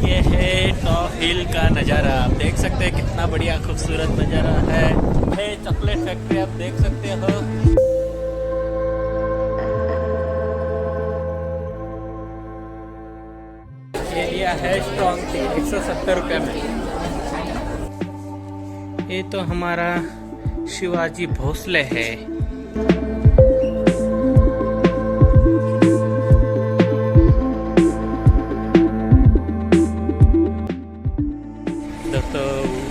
ये है टॉप हिल का नज़ारा। आप देख सकते हैं कितना बढ़िया खूबसूरत नज़ारा है। चॉकलेट फैक्ट्री आप देख सकते हो। ये लिया है स्ट्रॉन्ग टी 170 रुपये में। ये तो हमारा शिवाजी भोसले है।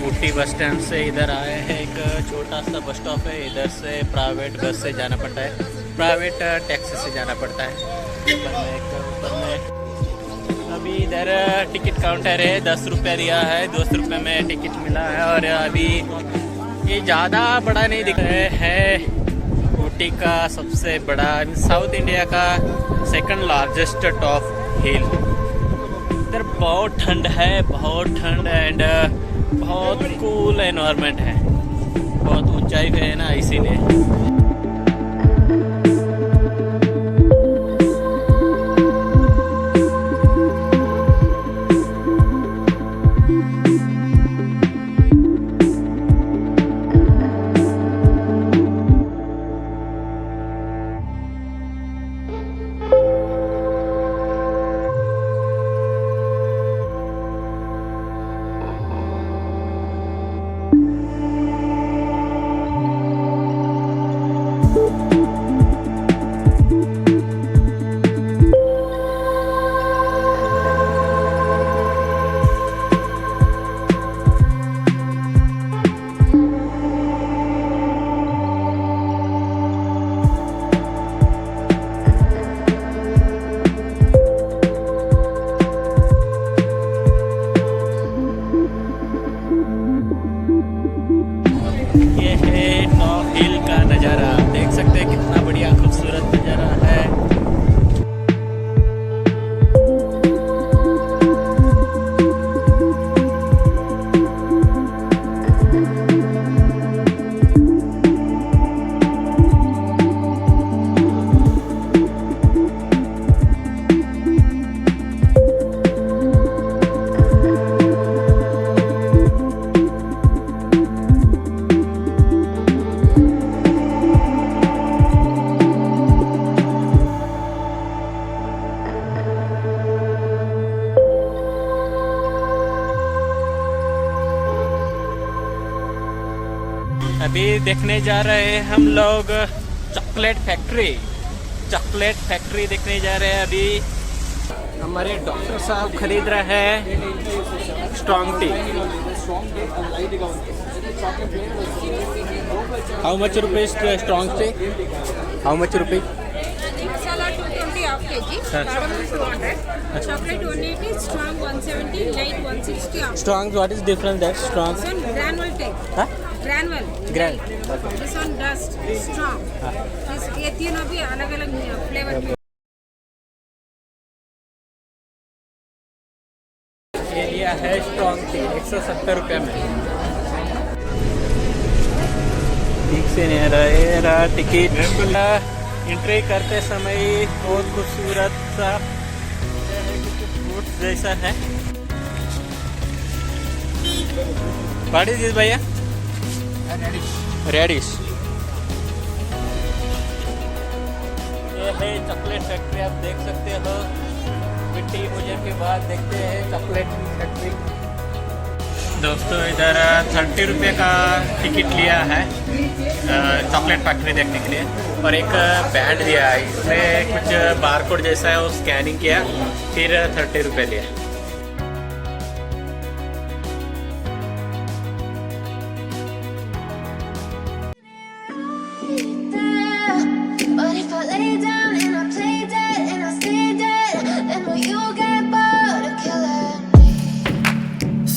ऊटी बस स्टैंड से इधर आए हैं। एक छोटा सा बस स्टॉप है। इधर से प्राइवेट बस से जाना पड़ता है, प्राइवेट टैक्सी से जाना पड़ता है। ऊपर में अभी इधर टिकट काउंटर है। 10 रुपये दिया है, 200 रुपये में टिकट मिला है। और अभी ये ज़्यादा बड़ा नहीं दिख रहा है। ऊटी का सबसे बड़ा, साउथ इंडिया का सेकंड लार्जेस्ट टॉप हिल। इधर बहुत ठंड है, बहुत ठंड एंड बहुत कूल एनवायरनमेंट है। बहुत ऊंचाई पे है ना, इसीलिए। अभी देखने जा रहे हैं हम लोग चॉकलेट फैक्ट्री। चॉकलेट फैक्ट्री देखने जा रहे हैं। अभी हमारे डॉक्टर साहब खरीद रहे हैं strong T. How much rupees strong T? How much rupees? Masala 220 half kg, cardamom 200, chocolate 180, strong 170, light 160. Strong, what is different that strong? This one granule type. Huh? Granule. Okay. This one dust, strong. This ये तीनों भी अलग-अलग flavour के। ये लिया है strong T 170 रुपये में। ठीक से नहीं रहा टिकट। एंट्री करते समय बहुत खूबसूरत सा फ्रूट्स जैसा है। व्हाट इज दिस भैया? रेडिश। ये है चॉकलेट फैक्ट्री, आप देख सकते हो। मिट्टी म्यूजियम के बाद देखते हैं चॉकलेट फैक्ट्री। दोस्तों इधर 30 रुपये का टिकट लिया है चॉकलेट फैक्ट्री देखने के लिए। और एक बैंड दिया है, इसमें कुछ बारकोड जैसा है, वो स्कैनिंग किया, फिर 30 रुपये लिया।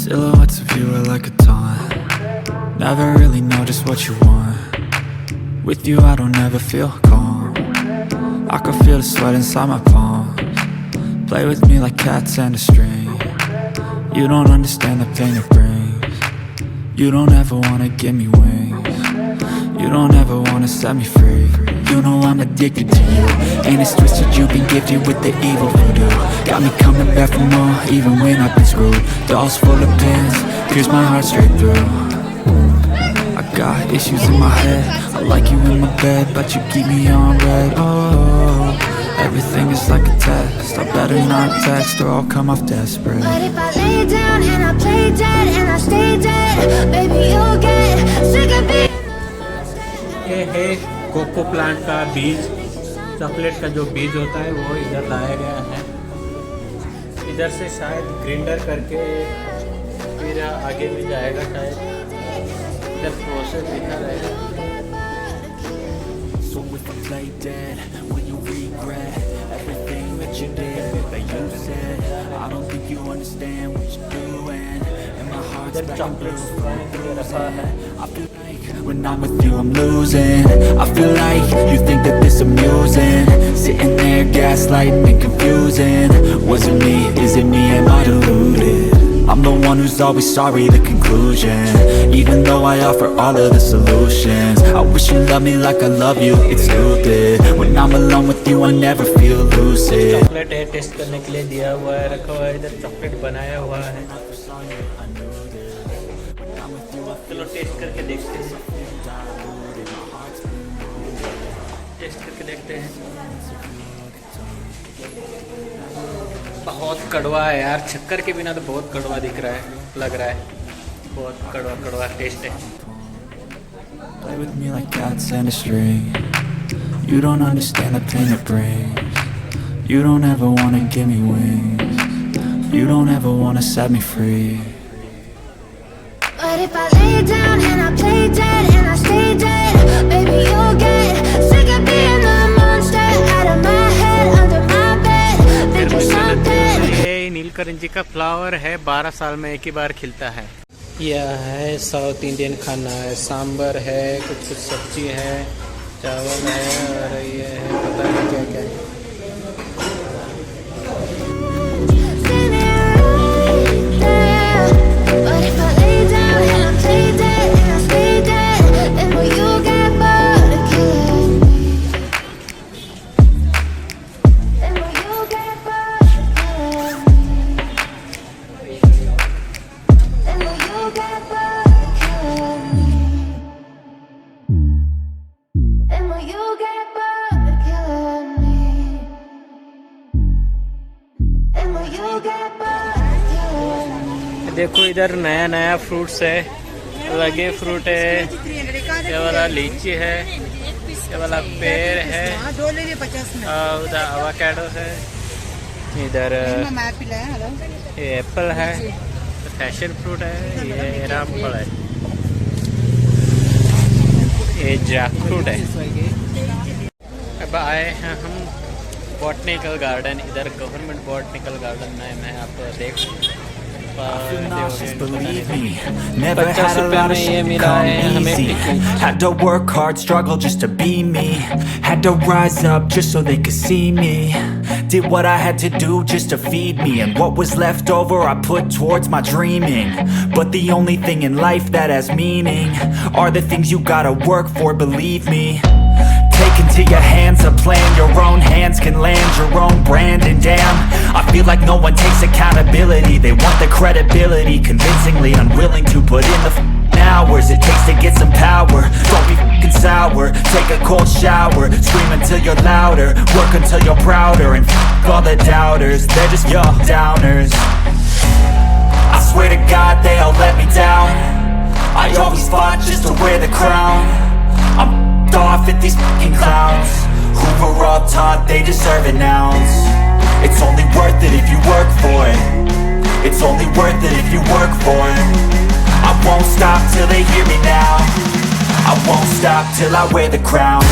Silhouettes of you are like a taunt. Never really know just what you want. With you I don't ever feel calm. I can feel the sweat inside my palms. Play with me like cats and a string. You don't understand the pain it brings. You don't ever wanna give me wings. You don't ever wanna set me free. You know I'm addicted to you, and it's twisted, you've been gifted with the evil voodoo. Got me coming back for more, even when I've been screwed. Dolls full of pins, pierce my heart straight through. I got issues in my head, I like you in my bed, but you keep me on red. Oh, everything is like a test, I better not text or I'll come off desperate. But if I lay down and I play dead and I stay dead, baby you'll get sick of being. ये है cocoa plant का बीज, chocolate का जो बीज होता है वो इधर लाया गया है। इधर से शायद ग्राइंडर करके फिर आगे भी जाएगा शायद, इधर प्रोसेस लिखा रहेगा। So if I play dead, will you regret everything that you did, that you said? I don't think you understand what you're doing, and my heart's back in blue. I feel like when I'm with you I'm losing. I feel like you think that this amusing, sitting there gaslighting and confusing. Was it me? Is it me? Am I deluded? I'm the one who's always sorry, the conclusion, even though I offer all of the solutions. I wish you loved me like I love you, it's stupid. When I'm alone with you I never feel lucid. Chocolate है, test करने के लिए दिया हुआ है, रखा हुआ है, इधर चॉकलेट बनाया हुआ है। चलो टेस्ट करके देखते हैं, टेस्ट करके देखते हैं। बहुत कड़वा है यार, शक्कर के बिना तो बहुत कड़वा दिख रहा है, लग रहा है बहुत कड़वा कड़वा टेस्ट है। Play with me like cats and a string. You don't understand the pain it brings. You don't ever wanna give me wings. You don't ever wanna set me free. But if I lay down and I play dead and I stay dead, baby you'll get sick of being the monster out of my head, under my bed, thinking something. ये नीलकरंजी का flower है, 12 साल में एक ही बार खिलता है। यह है साउथ इंडियन खाना है, सांबर है, कुछ कुछ सब्जी है, चावल है, और ये है पता नहीं क्या क्या है। But if I lay down and I play dead and I stay dead, then will you get bored of killing me? Then will you get bored of killing me? Then will you get bored of killing me? Then will you get bored of killing me? Then will you get bored of killing me? देखो इधर नया नया fruits है, लगे fruit है, ये वाला लीची है, ये वाला पेड़ है, उधर एवोकाडो है, इधर ये एप्पल है, पैशन फ्रूट है, ये रामफल है, ये जैक फ्रूट है। अब आए हैं हम बॉटनिकल गार्डन, इधर गवर्नमेंट बॉटनिकल गार्डन में मैं आपको देख Believe me, never had a lot of shit come easy. Had to work hard, struggle just to be me. Had to rise up just so they could see me. Did what I had to do just to feed me, and what was left over I put towards my dreaming. But the only thing in life that has meaning are the things you gotta work for, believe me. Take into your hands a plan, your own hands can land your own brand. And damn, I feel like no one takes accountability. They want the credibility, convincingly unwilling to put in the hours it takes to get some power. Don't be f***ing sour, take a cold shower, scream until you're louder, work until you're prouder, and f*** all the doubters, they're just your downers. I swear to God they all let me down. I always fought just to wear the crown. I'm off at these fucking clowns who were all taught they deserve an ounce. It's only worth it if you work for it. It's only worth it if you work for it. I won't stop till they hear me now. I won't stop till I wear the crown.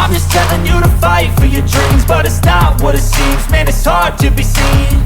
I'm just telling you to fight for your dreams, but it's not what it seems. Man, it's hard to be seen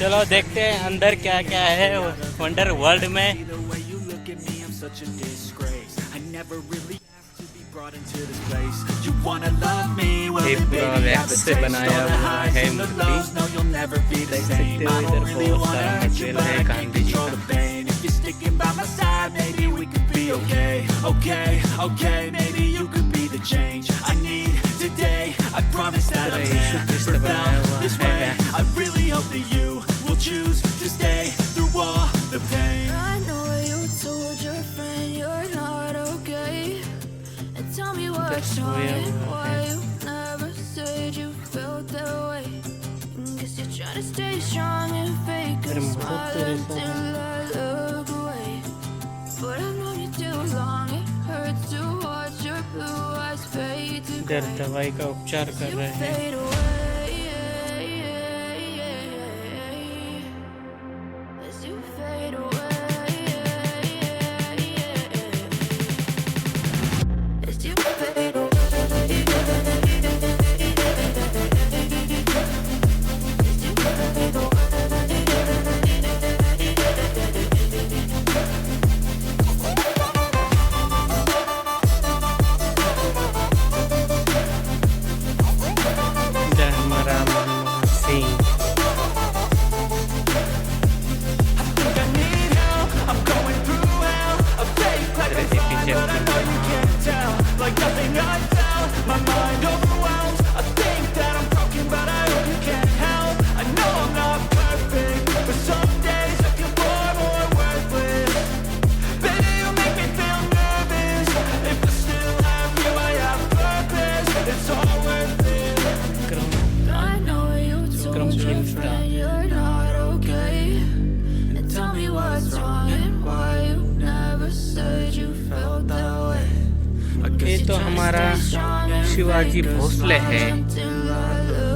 चलो देखते हैं अंदर क्या क्या है wonder world में। ये पूरा वैक्स से बनाया हुआ है मूर्ति, देख सकते हो इधर बहुत सारा मटेरियल है गांधी जी का। Sticking by my side, maybe we could be okay. Okay, maybe you could be the change I need today. I promise that I'll never felt this way. I really hope that you will choose to stay through all the pain. I know you told your friend you're not okay, and tell me what's wrong, why you never said you felt that way. Guess you're trying to stay strong and fake a smile until I look away. But I've known you too long, it hurts to watch your blue eyes fade to इधर gray. दवाई का उपचार कर रहे हैं। Fade away, as you fade away, as you fade away. इधर हमारा Manmohan Singh. I know you told your friend you're not okay, and tell me what's wrong and why you never said you felt that way. ये तो हमारा शिवाजी भोसले है। Until I look